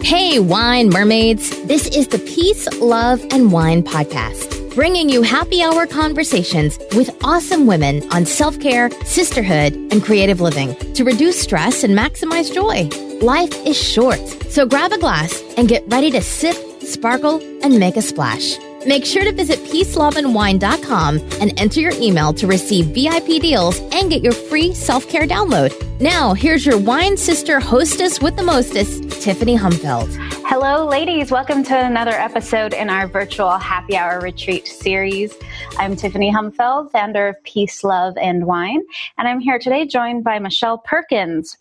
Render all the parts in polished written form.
Hey, wine mermaids. This is the Peace, Love, and Wine podcast, bringing you happy hour conversations with awesome women on self-care, sisterhood, and creative living to reduce stress and maximize joy. Life is short, so grab a glass and get ready to sip, sparkle, and make a splash. Make sure to visit peaceloveandwine.com and enter your email to receive VIP deals and get your free self-care download. Now, here's your wine sister hostess with the mostest, Tiffany Humfeld. Hello, ladies. Welcome to another episode in our virtual happy hour retreat series. I'm Tiffany Humfeld, founder of Peace, Love, and Wine, and I'm here today joined by Michelle Perkins,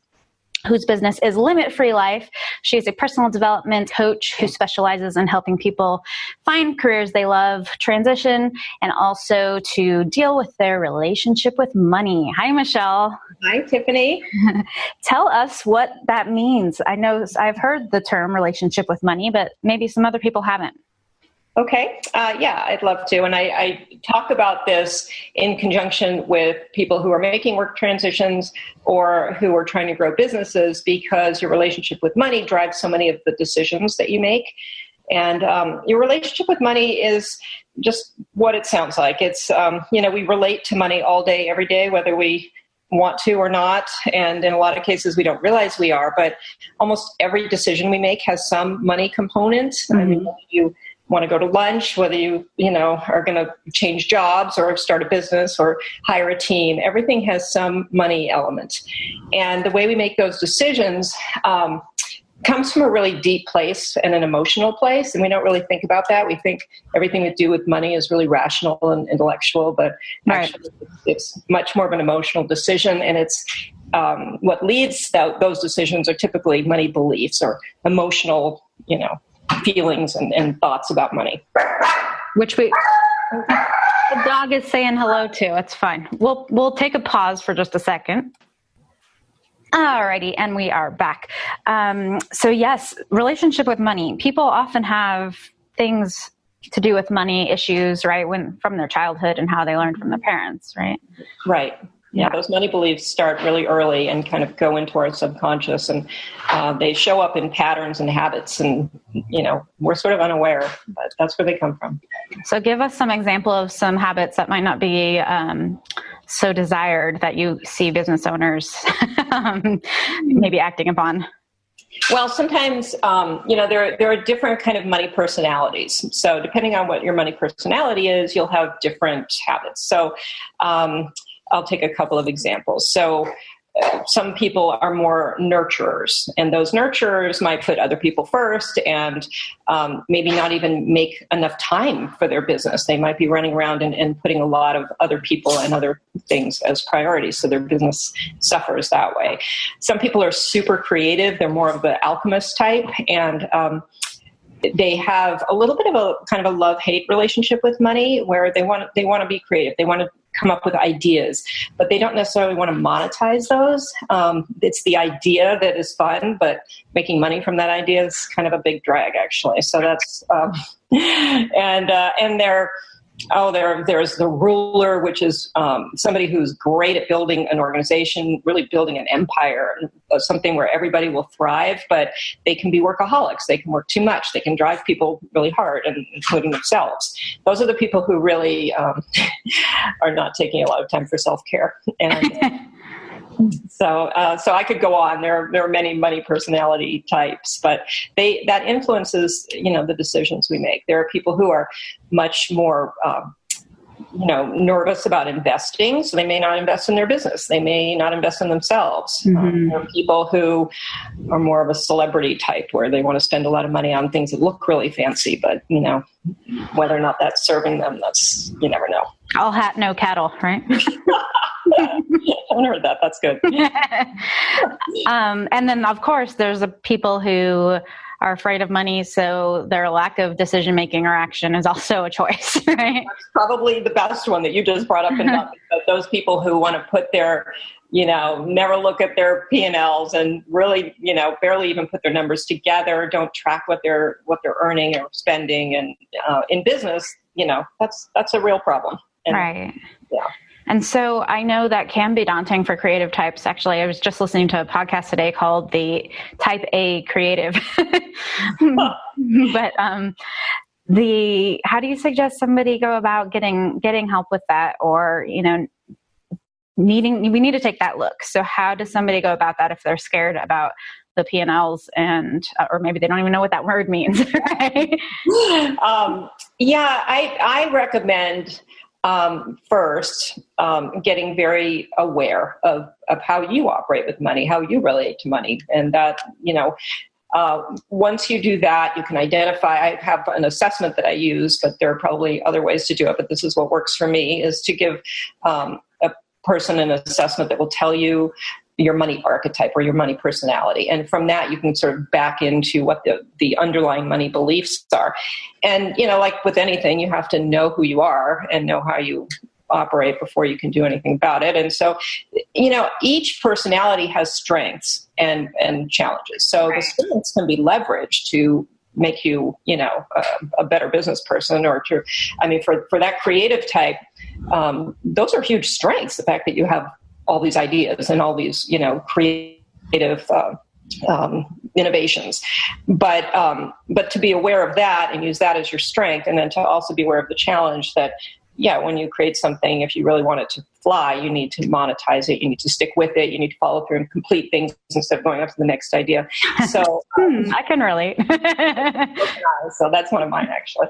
whose business is Limit Free Life. She is a personal development coach who specializes in helping people find careers they love, transition, and also to deal with their relationship with money. Hi, Michelle. Hi, Tiffany. Tell us what that means. I know I've heard the term relationship with money, but maybe some other people haven't. Okay. Yeah, I'd love to. And I talk about this in conjunction with people who are making work transitions or who are trying to grow businesses, because your relationship with money drives so many of the decisions that you make. And your relationship with money is just what it sounds like. It's, we relate to money all day, every day, whether we want to or not. And in a lot of cases, we don't realize we are. But almost every decision we make has some money component. Mm-hmm. I mean, you want to go to lunch, whether you are going to change jobs or start a business or hire a team, everything has some money element. And the way we make those decisions comes from a really deep place and an emotional place. And we don't really think about that. We think everything we do with money is really rational and intellectual, but actually it's much more of an emotional decision. And it's what leads those decisions are typically money beliefs or emotional, feelings and thoughts about money. Which the dog is saying hello to. It's fine. We'll take a pause for just a second. Alrighty, and we are back. So yes, relationship with money. People often have things to do with money issues, right? From their childhood and how they learned from their parents, right? Right. Yeah, those money beliefs start really early and kind of go into our subconscious, and they show up in patterns and habits, and, we're sort of unaware, but that's where they come from. So give us some example of some habits that might not be so desired that you see business owners maybe acting upon. Well, sometimes, there are different kind of money personalities. So depending on what your money personality is, you'll have different habits. So, I'll take a couple of examples. So some people are more nurturers, and those nurturers might put other people first and maybe not even make enough time for their business. They might be running around and putting a lot of other people and other things as priorities, so their business suffers that way. Some people are super creative. They're more of the alchemist type, and they have a little bit of a kind of a love-hate relationship with money, where they want to be creative. They want to come up with ideas, but they don't necessarily want to monetize those. It's the idea that is fun, but making money from that idea is kind of a big drag, actually. So that's there's the ruler, which is somebody who's great at building an organization, really building an empire, something where everybody will thrive, but they can be workaholics. They can work too much. They can drive people really hard, and including themselves. Those are the people who really are not taking a lot of time for self-care. And So I could go on. There are many money personality types, but that influences, the decisions we make. There are people who are much more, nervous about investing, so they may not invest in their business. They may not invest in themselves. Mm-hmm. There are people who are more of a celebrity type, where they want to spend a lot of money on things that look really fancy, but, whether or not that's serving them, you never know. All hat, no cattle, right? I haven't heard that. That's good. And then, of course, there's people who are afraid of money, so their lack of decision-making or action is also a choice, right? That's probably the best one that you just brought up. Those people who want to put their, never look at their P&Ls and really, barely even put their numbers together, don't track what they're earning or spending. And in business, that's a real problem. And, right. Yeah. And so I know that can be daunting for creative types. Actually, I was just listening to a podcast today called the Type A Creative. But how do you suggest somebody go about getting help with that, or, we need to take that look. So how does somebody go about that if they're scared about the P&Ls and, or maybe they don't even know what that word means? Right? I recommend first getting very aware of how you operate with money, how you relate to money. And that, once you do that, you can identify. I have an assessment that I use, but there are probably other ways to do it. But this is what works for me, is to give a person an assessment that will tell you your money archetype or your money personality. And from that, you can sort of back into what the underlying money beliefs are. And, like with anything, you have to know who you are and know how you operate before you can do anything about it. And so, each personality has strengths and challenges. So the strengths can be leveraged to make you, a better business person, or for that creative type, those are huge strengths. The fact that you have all these ideas and all these, creative innovations, but to be aware of that and use that as your strength, and then to also be aware of the challenge that, when you create something, if you really want it to fly, you need to monetize it, you need to stick with it, you need to follow through and complete things instead of going up to the next idea. So I can relate. So that's one of mine, actually.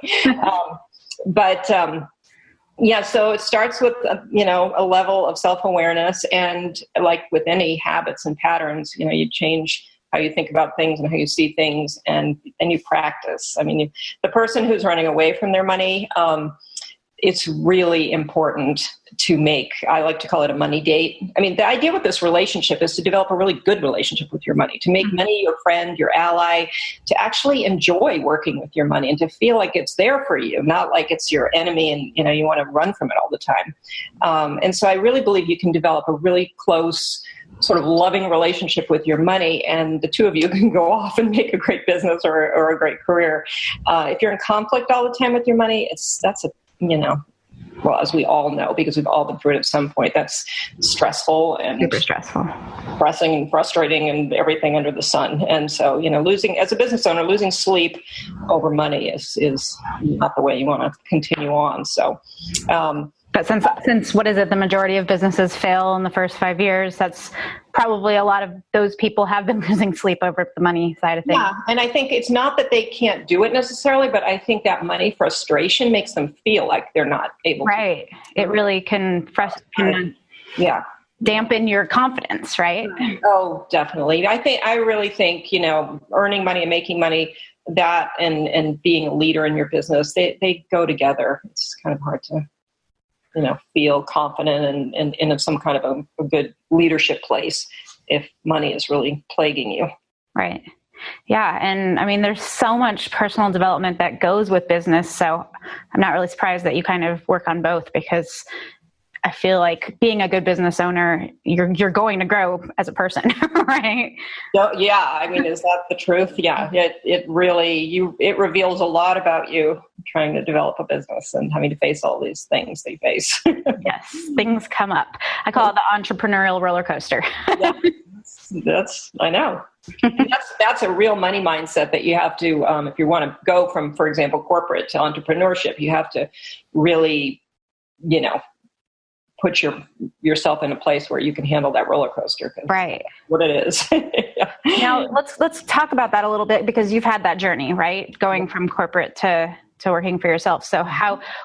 So it starts with, a level of self-awareness, and like with any habits and patterns, you change how you think about things and how you see things, and you practice. The person who's running away from their money, it's really important to make, I like to call it a money date. The idea with this relationship is to develop a really good relationship with your money, to make money your friend, your ally, to actually enjoy working with your money and to feel like it's there for you, not like it's your enemy and, you want to run from it all the time. And so I really believe you can develop a really close, sort of loving relationship with your money, and the two of you can go off and make a great business or a great career. If you're in conflict all the time with your money, well, as we all know, because we've all been through it at some point, that's stressful and super stressful, pressing and frustrating and everything under the sun. And so, losing, as a business owner, losing sleep over money is not the way you want to continue on. So, but since what is it? The majority of businesses fail in the first 5 years. That's probably a lot of those people have been losing sleep over the money side of things. Yeah. And I think it's not that they can't do it necessarily, but I think that money frustration makes them feel like they're not able to. Right. It really can dampen your confidence, right? Oh, definitely. I really think, earning money and making money, that and being a leader in your business, they go together. It's kind of hard to feel confident and in some kind of a good leadership place if money is really plaguing you. Right. Yeah. And there's so much personal development that goes with business. So I'm not really surprised that you kind of work on both, because I feel like being a good business owner, you're going to grow as a person, right? Yeah. Is that the truth? Yeah. It really, it reveals a lot about you trying to develop a business and having to face all these things they face. Yes. Things come up. I call it the entrepreneurial roller coaster. Yeah. I know. That's a real money mindset that you have to, if you want to go from, for example, corporate to entrepreneurship, you have to really, put yourself in a place where you can handle that roller coaster. Right. What it is. Yeah. Now let's talk about that a little bit, because you've had that journey, right? Going from corporate to working for yourself. So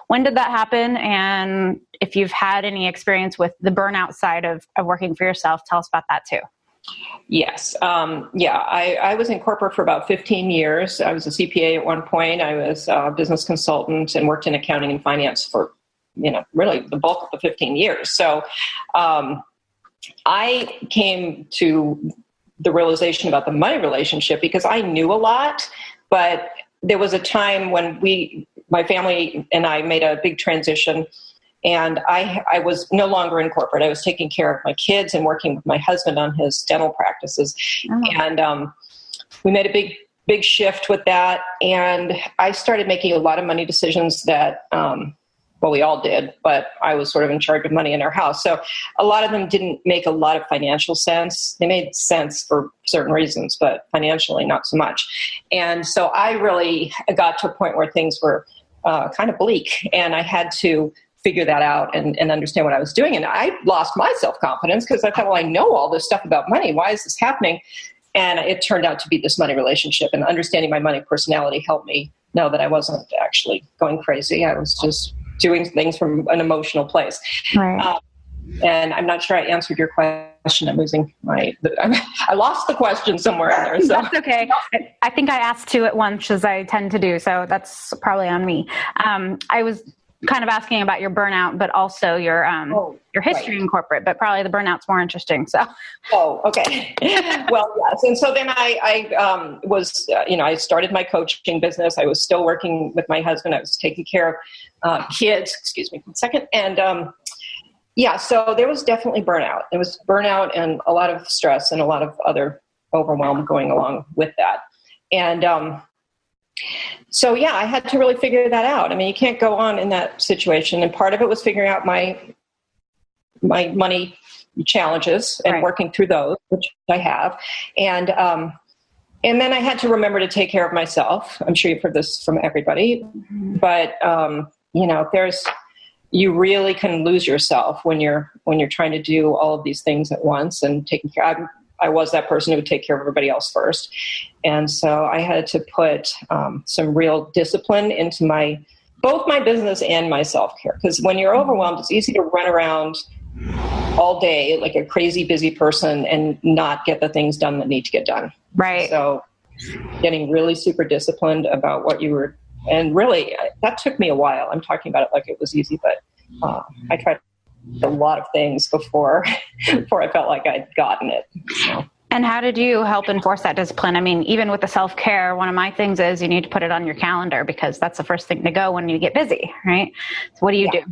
when did that happen? And if you've had any experience with the burnout side of working for yourself, tell us about that too. Yes. I was in corporate for about 15 years. I was a CPA at one point. I was a business consultant and worked in accounting and finance for really the bulk of the 15 years. So I came to the realization about the money relationship because I knew a lot, but there was a time when my family and I made a big transition, and I was no longer in corporate. I was taking care of my kids and working with my husband on his dental practices. Oh. And we made a big shift with that. And I started making a lot of money decisions that well, we all did, but I was sort of in charge of money in our house. So a lot of them didn't make a lot of financial sense. They made sense for certain reasons, but financially not so much. And so I really got to a point where things were kind of bleak, and I had to figure that out and understand what I was doing. And I lost my self-confidence because I thought, well, I know all this stuff about money. Why is this happening? And it turned out to be this money relationship, and understanding my money personality helped me know that I wasn't actually going crazy. I was just doing things from an emotional place. Right. And I'm not sure I answered your question. I'm losing I lost the question somewhere in there. So. That's okay. I think I asked two at once, as I tend to do. So that's probably on me. I was kind of asking about your burnout, but also your history in corporate, but probably the burnout's more interesting. So. Oh, okay. Well, yes. And so then I was, I started my coaching business. I was still working with my husband. I was taking care of kids, excuse me, 1 second. And, so there was definitely burnout. There was burnout and a lot of stress and a lot of other overwhelm going along with that. And, I had to really figure that out. I mean, you can't go on in that situation. And part of it was figuring out my money challenges and working through those, which I have. And then I had to remember to take care of myself. I'm sure you've heard this from everybody, but, you really can lose yourself when you're trying to do all of these things at once and taking care. I was that person who would take care of everybody else first. And so I had to put some real discipline into both my business and my self-care. Because when you're overwhelmed, it's easy to run around all day like a crazy busy person and not get the things done that need to get done. Right. So getting really super disciplined about what you were, and really that took me a while. I'm talking about it like it was easy, but I tried a lot of things before I felt like I'd gotten it. So. And how did you help enforce that discipline? I mean, even with the self-care, one of my things is you need to put it on your calendar because that's the first thing to go when you get busy, right? So what do you do?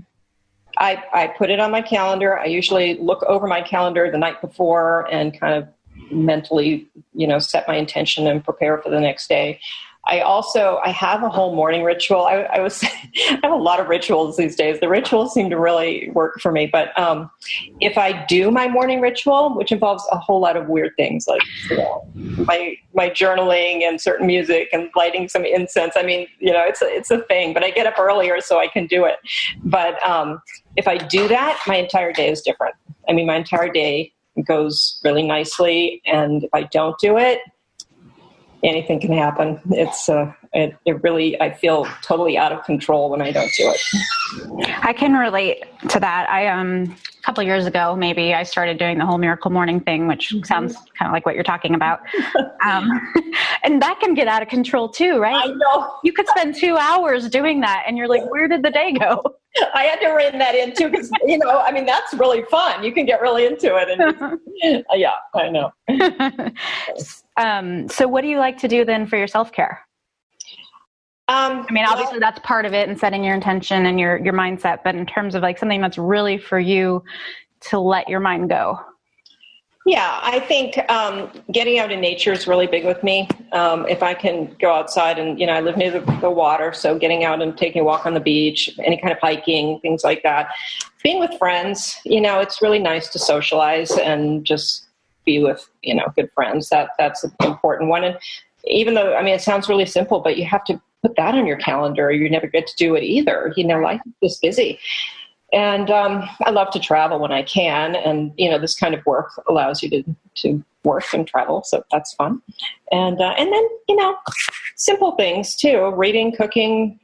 I put it on my calendar. I usually look over my calendar the night before and kind of mentally, set my intention and prepare for the next day. I have a whole morning ritual. I have a lot of rituals these days. The rituals seem to really work for me. But if I do my morning ritual, which involves a whole lot of weird things like my journaling and certain music and lighting some incense. I mean, it's a thing. But I get up earlier so I can do it. But if I do that, my entire day is different. I mean, my entire day goes really nicely. And if I don't do it, anything can happen. It really, I feel totally out of control when I don't do it. I can relate to that. A couple of years ago, maybe I started doing the whole miracle morning thing, which sounds kind of like what you're talking about. And that can get out of control too, right? I know. You could spend 2 hours doing that and you're like, where did the day go? I had to rein that in too, because, that's really fun. You can get really into it. And yeah, I know. So what do you like to do then for your self-care? Obviously that's part of it and setting your intention and your mindset, but in terms of like something that's really for you to let your mind go. Yeah, I think getting out in nature is really big with me. If I can go outside and, I live near the water, so getting out and taking a walk on the beach, any kind of hiking, things like that. Being with friends, it's really nice to socialize and just be with, good friends. That's an important one. And even though, it sounds really simple, but you have to put that on your calendar or you never get to do it either. Life is just busy. And I love to travel when I can. And, this kind of work allows you to work and travel. So that's fun. And then, simple things too, reading, cooking,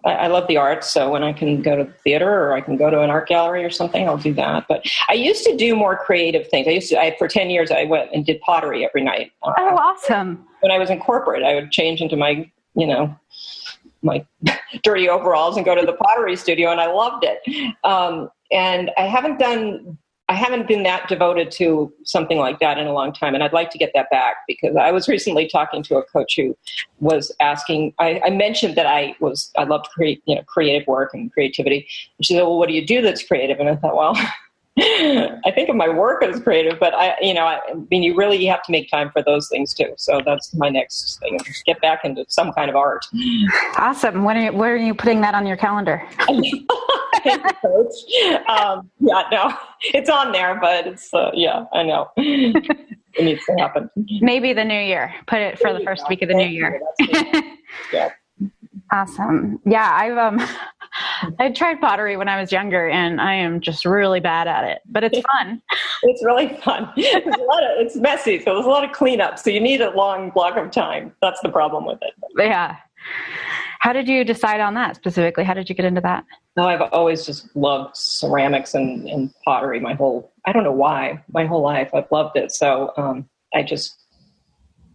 I love the arts. So when I can go to the theater or I can go to an art gallery or something, I'll do that. But I used to do more creative things. For 10 years, I went and did pottery every night. Oh, awesome. When I was in corporate, I would change into my my dirty overalls and go to the pottery studio, and I loved it. And I haven't been that devoted to something like that in a long time, and I'd like to get that back because I was recently talking to a coach who was asking. I mentioned that I love to create, creative work and creativity, and she said, "Well, what do you do that's creative?" And I thought, well, I think of my work as creative, but I mean, you have to make time for those things too. So that's my next thing: get back into some kind of art. Awesome. Where are you putting that on your calendar? Coach. No, it's on there, but it's I know it needs to happen. Maybe the new year. Put it for the first week of the new year. Yeah. Awesome. Yeah, I tried pottery when I was younger, and I am just really bad at it, but it's fun. It's really fun. It's messy, so there's a lot of cleanup. So you need a long block of time. That's the problem with it. Yeah. How did you decide on that specifically? How did you get into that? No, I've always just loved ceramics and pottery. I don't know why, my whole life I've loved it. So I just,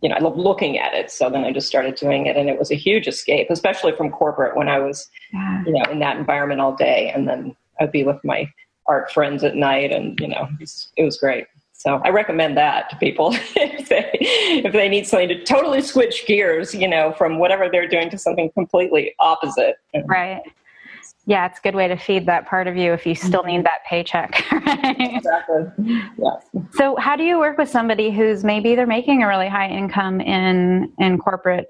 I love looking at it. So then I just started doing it, and it was a huge escape, especially from corporate when I was, in that environment all day. And then I'd be with my art friends at night, and, it was great. So I recommend that to people if they need something to totally switch gears, from whatever they're doing to something completely opposite. Right. Yeah, it's a good way to feed that part of you if you still need that paycheck. Right? Exactly. Yes. So how do you work with somebody who's maybe they're making a really high income in corporate,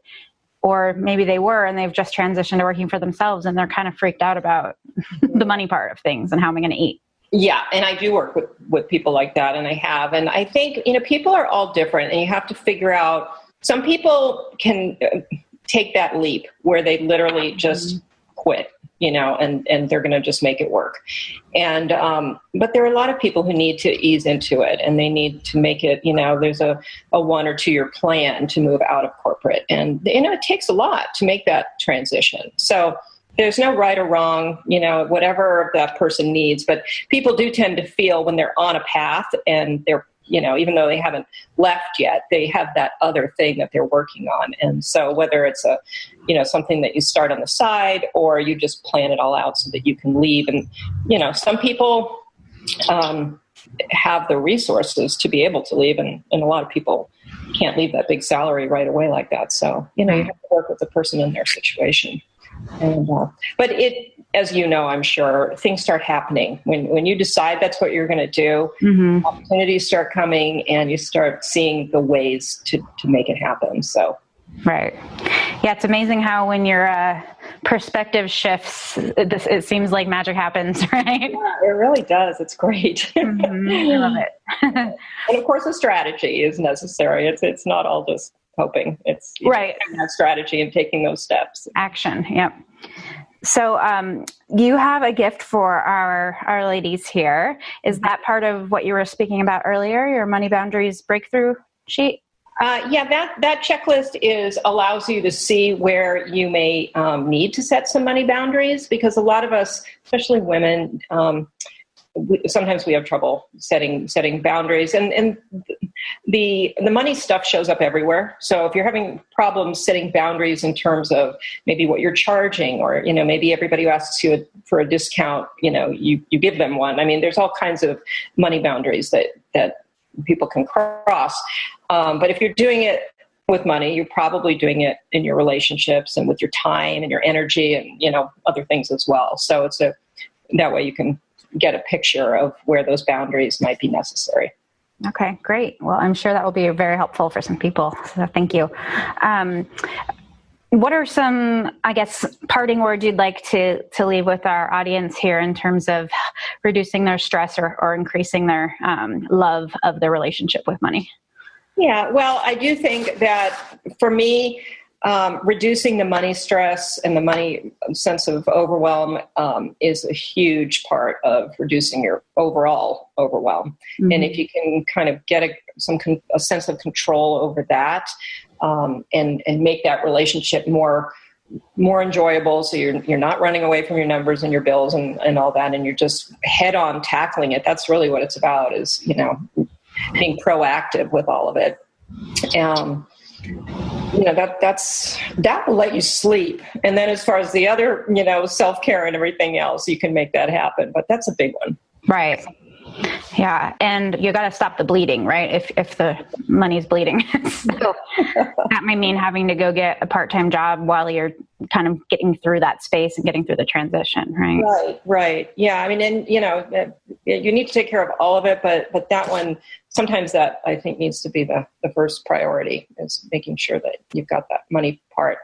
or maybe they were and they've just transitioned to working for themselves and they're kind of freaked out about the money part of things and how am I going to eat? Yeah. And I do work with people like that, and I have. And I think, people are all different, and you have to figure out, some people can take that leap where they literally just quit, and they're going to just make it work. And, but there are a lot of people who need to ease into it, and they need to make it, there's a 1 or 2 year plan to move out of corporate. And, it takes a lot to make that transition. So there's no right or wrong, whatever that person needs, but people do tend to feel when they're on a path and they're, even though they haven't left yet, they have that other thing that they're working on. And so whether it's something that you start on the side, or you just plan it all out so that you can leave. And, some people have the resources to be able to leave, and a lot of people can't leave that big salary right away like that. So, you have to work with the person in their situation. And, but as I'm sure things start happening when you decide that's what you're going to do. Mm-hmm. Opportunities start coming, and you start seeing the ways to make it happen. So, right. Yeah. It's amazing how when your perspective shifts, it seems like magic happens, right? Yeah, it really does. It's great. Mm-hmm. I love it. And of course a strategy is necessary. It's not all just hoping. It's right. That strategy and taking those steps. Action. Yep. So you have a gift for our ladies here. Is that part of what you were speaking about earlier, your money boundaries breakthrough sheet? That checklist allows you to see where you may need to set some money boundaries, because a lot of us, especially women, sometimes we have trouble setting boundaries, and the money stuff shows up everywhere. So if you're having problems setting boundaries in terms of maybe what you're charging, or maybe everybody who asks you for a discount, you give them one. I mean, there's all kinds of money boundaries that people can cross. But if you're doing it with money, you're probably doing it in your relationships and with your time and your energy and other things as well. So that way you can get a picture of where those boundaries might be necessary. Okay, great. Well, I'm sure that will be very helpful for some people. So thank you. What are some, parting words you'd like to leave with our audience here in terms of reducing their stress or increasing their love of their relationship with money? Yeah, well, I do think that for me, reducing the money stress and the money sense of overwhelm is a huge part of reducing your overall overwhelm. Mm-hmm. And if you can kind of get a sense of control over that, and make that relationship more enjoyable, so you're not running away from your numbers and your bills and all that, and you're just head on tackling it. That's really what it's about, is being proactive with all of it. That will let you sleep. And then as far as the other, self-care and everything else, you can make that happen. But that's a big one. Right. Yeah. And you got to stop the bleeding, right? If the money's bleeding. So that may mean having to go get a part-time job while you're kind of getting through that space and getting through the transition, right? Right. Yeah. I mean, and you need to take care of all of it, but that one, sometimes that I think needs to be the first priority, is making sure that you've got that money part.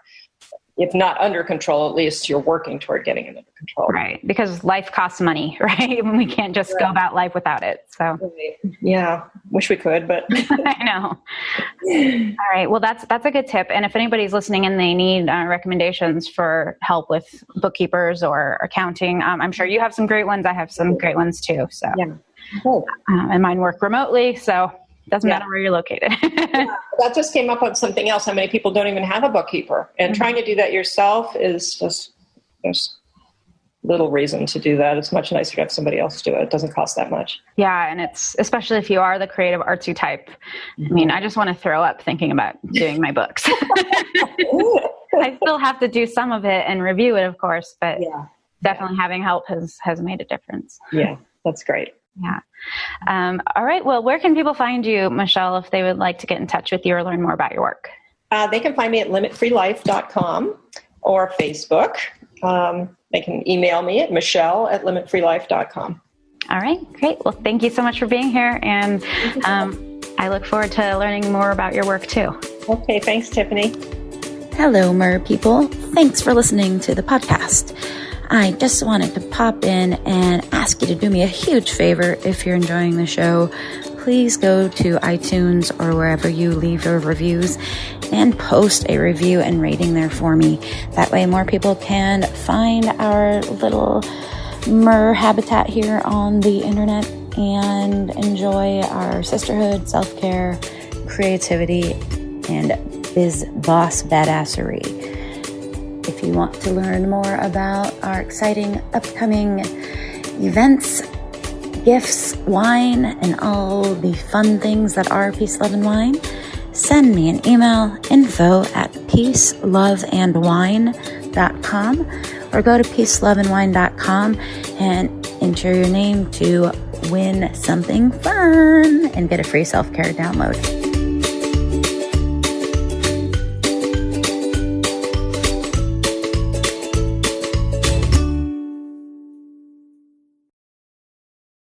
If not under control, at least you're working toward getting it under control. Right. Because life costs money, right? We can't just go about life without it. So right. Yeah, wish we could, but I know. All right. Well, that's a good tip. And if anybody's listening and they need recommendations for help with bookkeepers or accounting, I'm sure you have some great ones. I have some great ones too. So yeah. Cool. And mine work remotely, so it doesn't matter where you're located. Yeah, that just came up on something else. How many people don't even have a bookkeeper? And trying to do that yourself is just, there's little reason to do that. It's much nicer to have somebody else do it. It doesn't cost that much. Yeah, and it's, especially if you are the creative artsy type. I mean, I just want to throw up thinking about doing my books. I still have to do some of it and review it, of course, but definitely having help has made a difference. Yeah, that's great. Yeah. All right. Well, where can people find you, Michelle, if they would like to get in touch with you or learn more about your work? They can find me at limitfreelife.com or Facebook. They can email me at michelle@limitfreelife.com. All right. Great. Well, thank you so much for being here. And I look forward to learning more about your work too. Okay. Thanks, Tiffany. Hello, Mer people. Thanks for listening to the podcast. I just wanted to pop in and ask you to do me a huge favor. If you're enjoying the show, please go to iTunes or wherever you leave your reviews and post a review and rating there for me. That way more people can find our little Mer habitat here on the internet and enjoy our sisterhood, self-care, creativity, and biz boss badassery. If you want to learn more about our exciting upcoming events, gifts, wine, and all the fun things that are Peace, Love, and Wine, send me an email, info@peaceloveandwine.com, or go to peaceloveandwine.com and enter your name to win something fun and get a free self-care download.